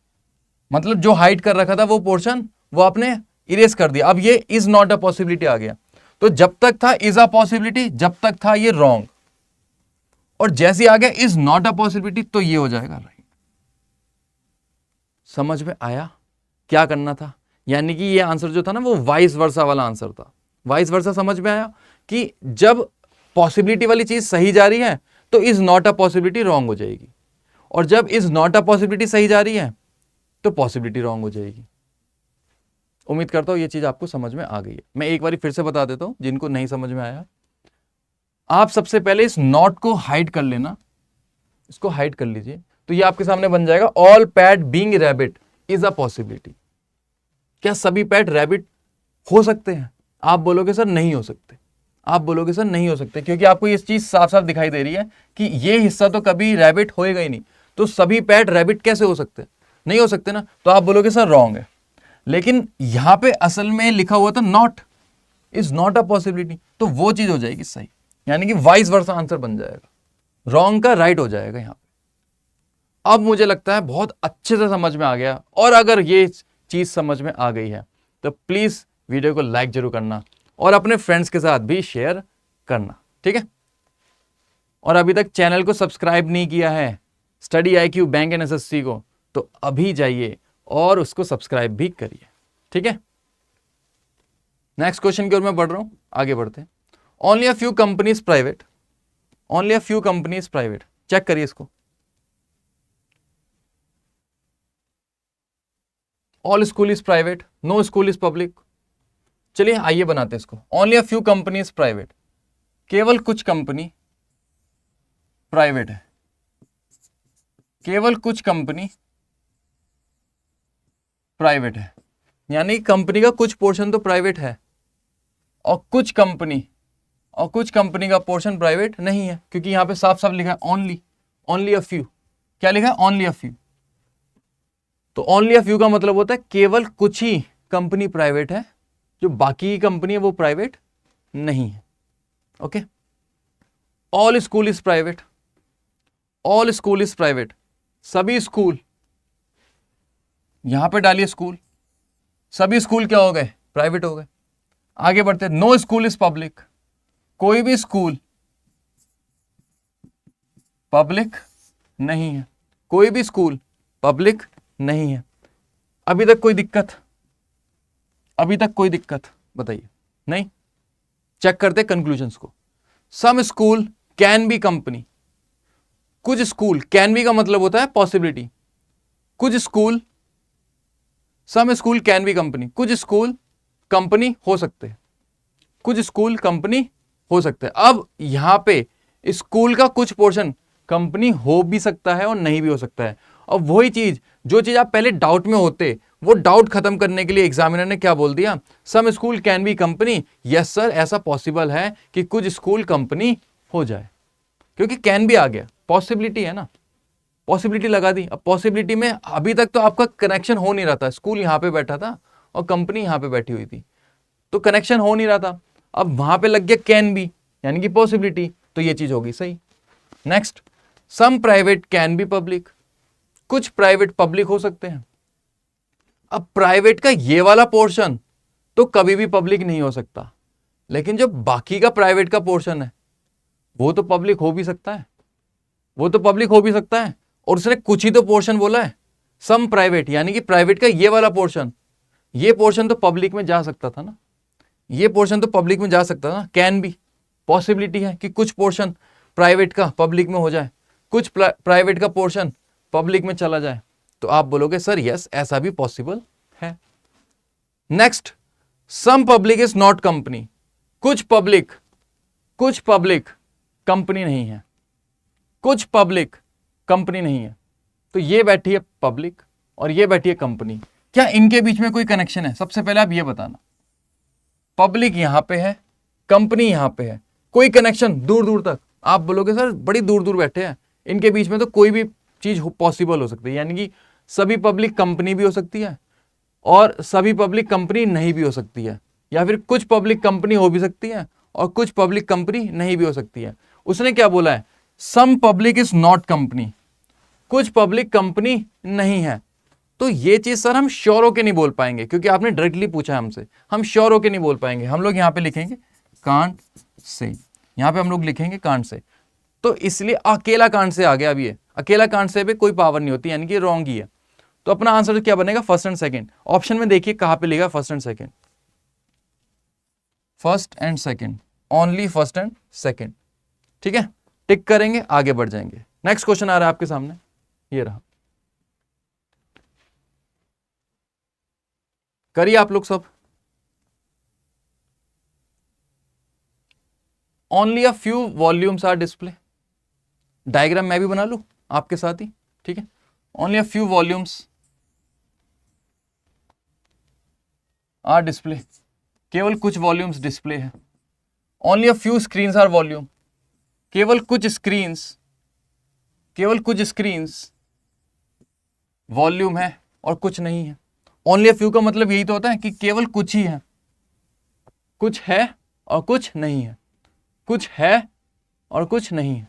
मतलब जो हाइड कर रखा था वो पोर्शन वो आपने इरेज कर दिया, अब ये इज नॉट अ पॉसिबिलिटी आ गया। तो जब तक था इज अ पॉसिबिलिटी, जब तक था ये रॉन्ग, और जैसे आ गया इज नॉट अ पॉसिबिलिटी तो ये हो जाएगा राइट। समझ में आया क्या करना था? यानी कि ये आंसर जो था ना वो वाइस वर्सा वाला आंसर था। वाइस वर्सा समझ में आया कि जब पॉसिबिलिटी वाली चीज सही जा रही है तो is not a possibility wrong हो जाएगी, और जब इज नॉट अ पॉसिबिलिटी सही जा रही है तो पॉसिबिलिटी रॉन्ग हो जाएगी। उम्मीद करता हूं ये चीज आपको समझ में आ गई है। मैं एक बार फिर से बता देता हूं जिनको नहीं समझ में आया। आप सबसे पहले इस नॉट को हाइड कर लेना, इसको हाइड कर लीजिए, तो ये आपके सामने बन जाएगा all PAT being rabbit is a possibility. क्या सभी पैट रैबिट हो सकते हैं? आप बोलोगे सर नहीं हो सकते, आप बोलोगे सर नहीं हो सकते, क्योंकि आपको ये चीज साफ साफ दिखाई दे रही है कि ये हिस्सा तो कभी रैबिट होएगा ही नहीं, तो सभी पैट रैबिट कैसे हो सकते हैं? नहीं हो सकते ना। तो आप बोलोगे सर रॉन्ग है, लेकिन यहां पे असल में लिखा हुआ था not, is not a possibility, तो वो चीज हो जाएगी सही, यानी कि वाइस वर्सा आंसर बन जाएगा, रॉन्ग का राइट हो जाएगा यहां पे। अब मुझे लगता है बहुत अच्छे से समझ में आ गया, और अगर ये चीज समझ में आ गई है तो प्लीज वीडियो को लाइक जरूर करना और अपने फ्रेंड्स के साथ भी शेयर करना, ठीक है? और अभी तक चैनल को सब्सक्राइब नहीं किया है study IQ bank and SSC को, तो अभी जाइए और उसको सब्सक्राइब भी करिए, ठीक है? नेक्स्ट क्वेश्चन की ओर मैं बढ़ रहा हूं, आगे बढ़ते हैं। Only a few companies private, only a few companies private, check करिए इसको। All school is private, no school is public. चलिए आइए बनाते हैं इसको। Only a few companies private, केवल कुछ कंपनी प्राइवेट है, केवल कुछ कंपनी प्राइवेट है, यानी कंपनी का कुछ पोर्शन तो प्राइवेट है, और कुछ कंपनी का पोर्शन प्राइवेट नहीं है, क्योंकि यहां पे साफ साफ लिखा है ओनली, ओनली अ फ्यू। क्या लिखा है? Only a few. तो ओनली अ फ्यू का मतलब होता है केवल कुछ ही कंपनी प्राइवेट है, जो बाकी की कंपनी है वो प्राइवेट नहीं है। Okay. All school is private, all school is private, सभी स्कूल, यहां पे डालिए स्कूल, सभी स्कूल क्या हो गए? प्राइवेट हो गए। आगे बढ़ते, नो स्कूल इज पब्लिक, कोई भी स्कूल पब्लिक नहीं है, कोई भी स्कूल पब्लिक नहीं है। अभी तक कोई दिक्कत? अभी तक कोई दिक्कत बताइए? नहीं। चेक करते कंक्लूजन्स को। Some school can be company, कुछ स्कूल, कैन बी का मतलब होता है पॉसिबिलिटी, कुछ school, some school can be company, कुछ स्कूल कंपनी हो सकते हैं, कुछ स्कूल कंपनी हो सकते हैं। अब यहां पे स्कूल का कुछ पोर्शन कंपनी हो भी सकता है और नहीं भी हो सकता है। और वही चीज, जो चीज आप पहले डाउट में होते, वो डाउट खत्म करने के लिए एग्जामिनर ने क्या बोल दिया? Some school can be company. Yes sir, ऐसा पॉसिबल है कि कुछ स्कूल कंपनी हो जाए, क्योंकि कैन भी आ गया, पॉसिबिलिटी है ना, पॉसिबिलिटी लगा दी। अब पॉसिबिलिटी में अभी तक तो आपका कनेक्शन हो नहीं रहा था, स्कूल यहाँ पे बैठा था और कंपनी यहाँ पे बैठी हुई थी, तो कनेक्शन हो नहीं रहा था। अब वहां पे लग गया कैन बी, यानी कि पॉसिबिलिटी, तो ये चीज होगी सही। Next, some private can be public, कुछ प्राइवेट पब्लिक हो सकते हैं। अब प्राइवेट का ये वाला पोर्शन तो कभी भी पब्लिक नहीं हो सकता, लेकिन जो बाकी का प्राइवेट का पोर्शन है वो तो पब्लिक हो भी सकता है, वो तो पब्लिक हो भी सकता है। और उसने कुछ ही तो पोर्शन बोला है, सम प्राइवेट, यानी कि प्राइवेट का ये वाला पोर्शन, ये पोर्शन तो पब्लिक में जा सकता था ना, ये पोर्शन तो पब्लिक में जा सकता था ना। कैन भी पॉसिबिलिटी है कि कुछ पोर्शन प्राइवेट का पब्लिक में हो जाए, कुछ प्राइवेट का पोर्शन पब्लिक में चला जाए, तो आप बोलोगे सर यस, ऐसा भी पॉसिबल है। Next, some public is not company, कुछ पब्लिक कंपनी नहीं है, कुछ पब्लिक कंपनी नहीं है। तो ये बैठी है पब्लिक और ये बैठी है कंपनी, क्या इनके बीच में कोई कनेक्शन है? सबसे पहले आप ये बताना, पब्लिक यहां पे है, कंपनी यहां पे है, कोई कनेक्शन दूर दूर तक? आप बोलोगे सर बड़ी दूर दूर बैठे हैं, इनके बीच में तो कोई भी चीज पॉसिबल हो सकती है, यानी कि सभी पब्लिक कंपनी भी हो सकती है और सभी पब्लिक कंपनी नहीं भी हो सकती है, या फिर कुछ पब्लिक कंपनी हो भी सकती है और कुछ पब्लिक कंपनी नहीं भी हो सकती है। उसने क्या बोला है? सम पब्लिक इज नॉट कंपनी, कुछ पब्लिक कंपनी नहीं है। तो ये चीज सर हम श्योर होके नहीं बोल पाएंगे, क्योंकि आपने डायरेक्टली पूछा है हमसे, हम श्योर होके नहीं बोल पाएंगे। हम लोग यहाँ पे लिखेंगे कांट से, यहाँ पे हम लोग लिखेंगे कांट से, तो इसलिए अकेला कांट से आ गया। अब ये अकेला कांट से पे कोई पावर नहीं होती, यानी कि रॉन्ग ही है। तो अपना आंसर क्या बनेगा? First and second. ऑप्शन में देखिए कहां पे लिखा first and second, first and second, only first and second. ठीक है, टिक करेंगे, आगे बढ़ जाएंगे। नेक्स्ट क्वेश्चन आ रहा है आपके सामने, ये रहा, करिए आप लोग सब। Only a few volumes are display, diagram मैं भी बना लूं आपके साथ ही, ठीक है। Only a few volumes are display, केवल कुछ वॉल्यूम्स डिस्प्ले है। Only a few screens are volume, केवल कुछ स्क्रीन्स वॉल्यूम है और कुछ नहीं है। ओनली अ फ्यू का मतलब यही तो होता है कि केवल कुछ ही है, कुछ है और कुछ नहीं है, कुछ है और कुछ नहीं है।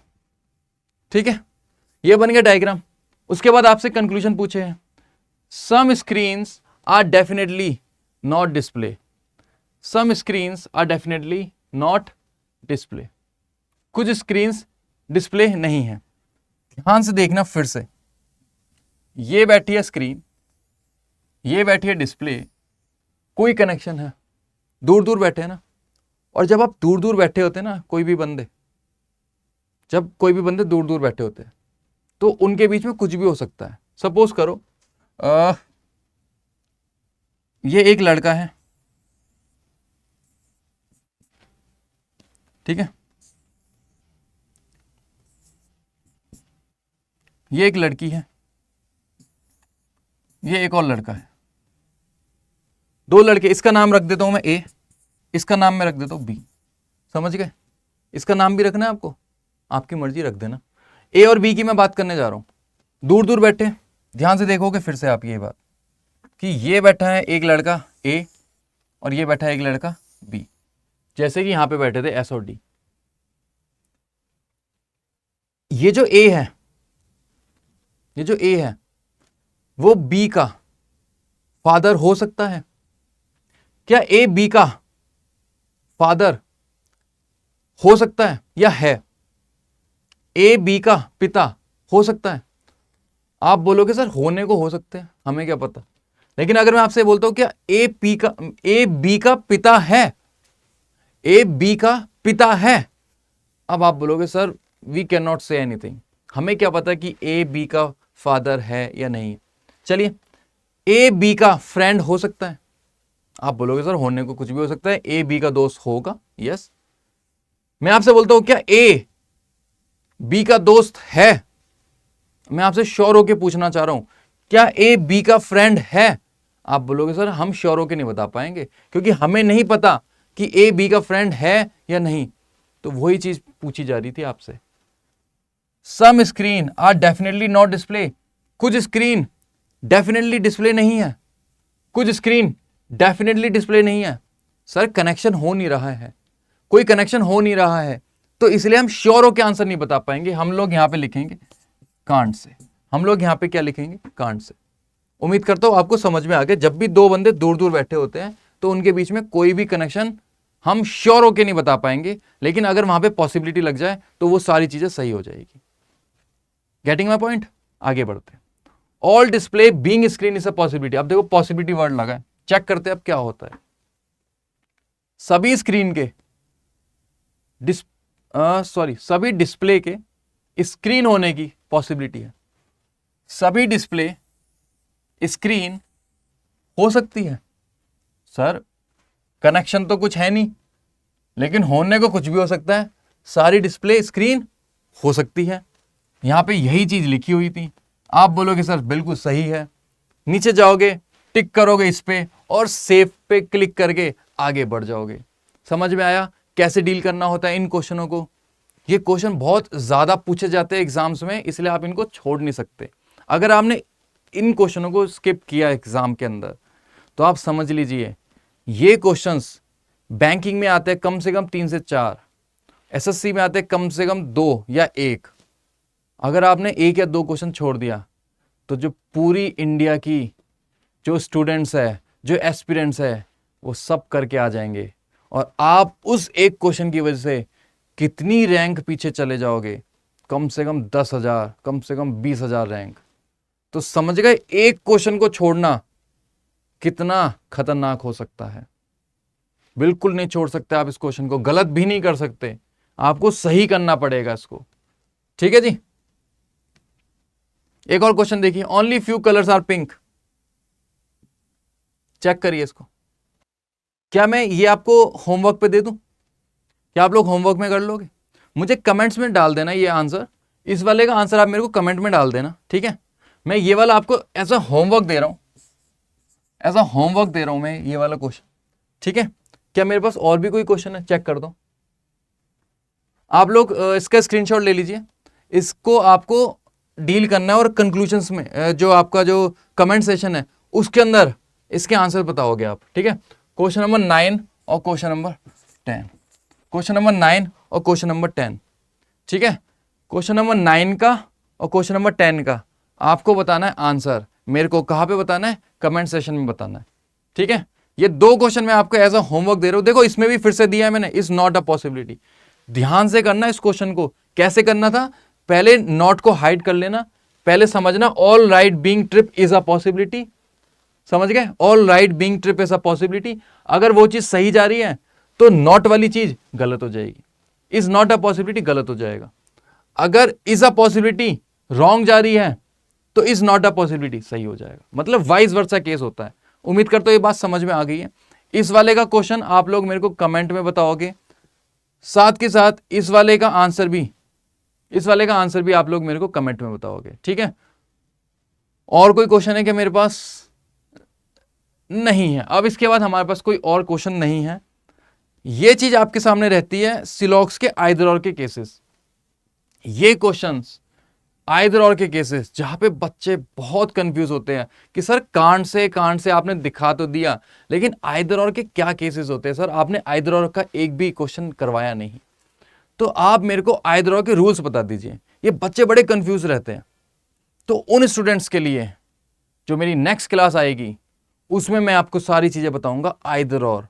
ठीक है, ये बन गया डायग्राम। उसके बाद आपसे कंक्लूजन पूछे हैं, some screens are definitely not display, some screens are definitely not display, कुछ स्क्रीन्स डिस्प्ले नहीं है। ध्यान से देखना फिर से, ये बैठी है स्क्रीन, ये बैठी है डिस्प्ले, कोई कनेक्शन है, दूर दूर बैठे हैं ना। और जब आप दूर दूर बैठे होते हैं ना, जब कोई भी बंदे दूर दूर बैठे होते हैं तो उनके बीच में कुछ भी हो सकता है। सपोज करो ये एक लड़का है, ठीक है, ये एक लड़की है, ये एक और लड़का है, दो लड़के। इसका नाम रख देता हूं मैं ए, इसका नाम मैं रख देता हूं बी। समझ गए? इसका नाम भी रखना है आपको, आपकी मर्जी रख देना। ए और बी की मैं बात करने जा रहा हूं, दूर दूर बैठे। ध्यान से देखोगे फिर से आप ये बात कि ये बैठा है एक लड़का ए और ये बैठा है एक लड़का बी, जैसे कि यहां पे बैठे थे एस और डी। ये जो ए है वो बी का फादर हो सकता है क्या? ए बी का फादर हो सकता है या है? ए बी का पिता हो सकता है? आप बोलोगे सर होने को हो सकते हैं, हमें क्या पता। लेकिन अगर मैं आपसे बोलता हूं क्या ए बी का पिता है, ए बी का पिता है, अब आप बोलोगे sir we can not say anything, हमें क्या पता कि ए बी का फादर है या नहीं। चलिए, ए बी का फ्रेंड हो सकता है, आप बोलोगे सर होने को कुछ भी हो सकता है, ए बी का दोस्त होगा। यस, मैं आपसे बोलता हूं क्या ए बी का दोस्त है, मैं आपसे श्योर होके पूछना चाह रहा हूं क्या ए बी का फ्रेंड है? आप बोलोगे सर हम श्योर होके नहीं बता पाएंगे, क्योंकि हमें नहीं पता कि ए बी का फ्रेंड है या नहीं। तो वही चीज पूछी जा रही थी आपसे, some screen are definitely not display, कुछ स्क्रीन डेफिनेटली डिस्प्ले नहीं है, कुछ स्क्रीन डेफिनेटली डिस्प्ले नहीं है। सर कनेक्शन हो नहीं रहा है, कोई कनेक्शन हो नहीं रहा है, तो इसलिए हम श्योर होकर आंसर नहीं बता पाएंगे। हम लोग यहां पे लिखेंगे कांट से, हम लोग यहां पे क्या लिखेंगे, कांट से। उम्मीद करता हूं आपको समझ में आ गया। जब भी दो बंदे दूर दूर बैठे होते हैं तो उनके बीच में कोई भी कनेक्शन हम श्योर होके नहीं बता पाएंगे, लेकिन अगर वहां पे पॉसिबिलिटी लग जाए तो वो सारी चीजें सही हो जाएगी। Getting my point? आगे बढ़ते हैं। All display being screen is a possibility. अब देखो पॉसिबिलिटी वर्ड लगा है, चेक करते हैं अब क्या होता है। सभी स्क्रीन के सभी डिस्प्ले के स्क्रीन होने की पॉसिबिलिटी है। सभी डिस्प्ले स्क्रीन हो सकती है। सर कनेक्शन तो कुछ है नहीं, लेकिन होने को कुछ भी हो सकता है। सारी डिस्प्ले स्क्रीन हो सकती है। यहां पे यही चीज लिखी हुई थी। आप बोलोगे सर बिल्कुल सही है, नीचे जाओगे, टिक करोगे इस पे और सेव पे क्लिक करके आगे बढ़ जाओगे। समझ में आया कैसे डील करना होता है इन क्वेश्चनों को? ये क्वेश्चन बहुत ज्यादा पूछे जाते हैं एग्जाम्स में, इसलिए आप इनको छोड़ नहीं सकते। अगर आपने इन क्वेश्चनों को स्किप किया एग्जाम के अंदर तो आप समझ लीजिए ये क्वेश्चंस बैंकिंग में आते हैं कम से कम 3 से 4, एसएससी में आते हैं कम से कम 2 या 1। अगर आपने 1 या 2 क्वेश्चन छोड़ दिया तो जो पूरी इंडिया की जो स्टूडेंट्स है, जो एस्पिरेंट्स है, वो सब करके आ जाएंगे और आप उस एक क्वेश्चन की वजह से कितनी रैंक पीछे चले जाओगे, कम से कम 10,000, कम से कम 20,000 रैंक। तो समझ गए एक क्वेश्चन को छोड़ना कितना खतरनाक हो सकता है। बिल्कुल नहीं छोड़ सकते आप इस क्वेश्चन को, गलत भी नहीं कर सकते, आपको सही करना पड़ेगा इसको। ठीक है जी। एक और क्वेश्चन देखिए, only few colours are pink. Check करिए इसको। क्या मैं ये आपको होमवर्क पे दे दूं? क्या आप लोग होमवर्क में कर लोगे? मुझे कमेंट्स में डाल देना ये आंसर, इस वाले का आंसर आप मेरे को कमेंट में डाल देना। ठीक है, मैं ये वाला आपको ऐसा होमवर्क दे रहा हूं, ऐसा होमवर्क दे रहा हूं मैं ये वाला क्वेश्चन। ठीक है, क्या मेरे पास और भी कोई क्वेश्चन है? चेक कर दो आप लोग। इसका स्क्रीनशॉट ले लीजिए, इसको आपको डील करना है और कंक्लूजन्स में जो आपका जो कमेंट सेशन है उसके अंदर इसके आंसर बताओगे आप। ठीक है, क्वेश्चन नंबर 9 और क्वेश्चन नंबर 10, क्वेश्चन नंबर 9 और क्वेश्चन नंबर 10। ठीक है, क्वेश्चन नंबर 9 का और क्वेश्चन नंबर 10 का आपको बताना है आंसर। मेरे को कहाँ पे बताना है? कमेंट सेशन में बताना है। ठीक है, ये 2 क्वेश्चन मैं आपको एज अ होमवर्क दे रहा हूं। देखो इसमें भी फिर से दिया है मैंने, इज नॉट अ पॉसिबिलिटी। ध्यान से करना इस क्वेश्चन को। कैसे करना था? पहले नॉट को हाइड कर लेना, पहले समझना all right being trip is a possibility. समझ गए? All right being trip is a possibility. अगर वो चीज सही जा रही है तो नॉट वाली चीज गलत हो जाएगी, इज नॉट अ पॉसिबिलिटी गलत हो जाएगा। अगर इज अ पॉसिबिलिटी रॉन्ग जा रही है तो इज नॉट अ पॉसिबिलिटी सही हो जाएगा। मतलब वाइस वर्सा केस होता है। उम्मीद करता हूं ये बात समझ में आ गई है। इस वाले का क्वेश्चन आप लोग मेरे को कमेंट में बताओगे, साथ के साथ इस वाले का आंसर भी आप लोग मेरे को कमेंट में बताओगे। ठीक है, और कोई क्वेश्चन है क्या मेरे पास? नहीं है। अब इसके बाद हमारे पास कोई और क्वेश्चन नहीं है। ये चीज आपके सामने रहती है सिलॉक्स के आइदर और के केसेस। ये क्वेश्चंस आइदर और के केसेस जहां पे बच्चे बहुत कंफ्यूज होते हैं कि सर कांट से आपने दिखा तो दिया, लेकिन आइदर और के क्या केसेस होते हैं? सर आपने आइदर और का एक भी क्वेश्चन करवाया नहीं, तो आप मेरे को आइदर और के रूल्स बता दीजिए। ये बच्चे बड़े कंफ्यूज रहते हैं। तो उन स्टूडेंट्स के लिए जो मेरी नेक्स्ट क्लास आएगी उसमें मैं आपको सारी चीजें बताऊंगा आइदर और।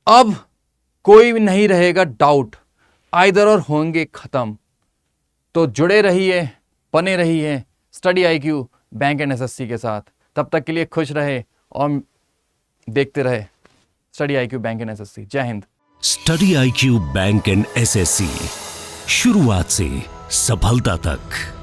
अब कोई भी नहीं रहेगा डाउट, आइदर और होंगे खत्म। तो जुड़े रहिए, बने रहिए study IQ bank and SSC के साथ। तब तक के लिए खुश रहे और देखते रहे study IQ bank and SSC। जय Hind. Study IQ bank and SSC, शुरुआत से सफलता तक।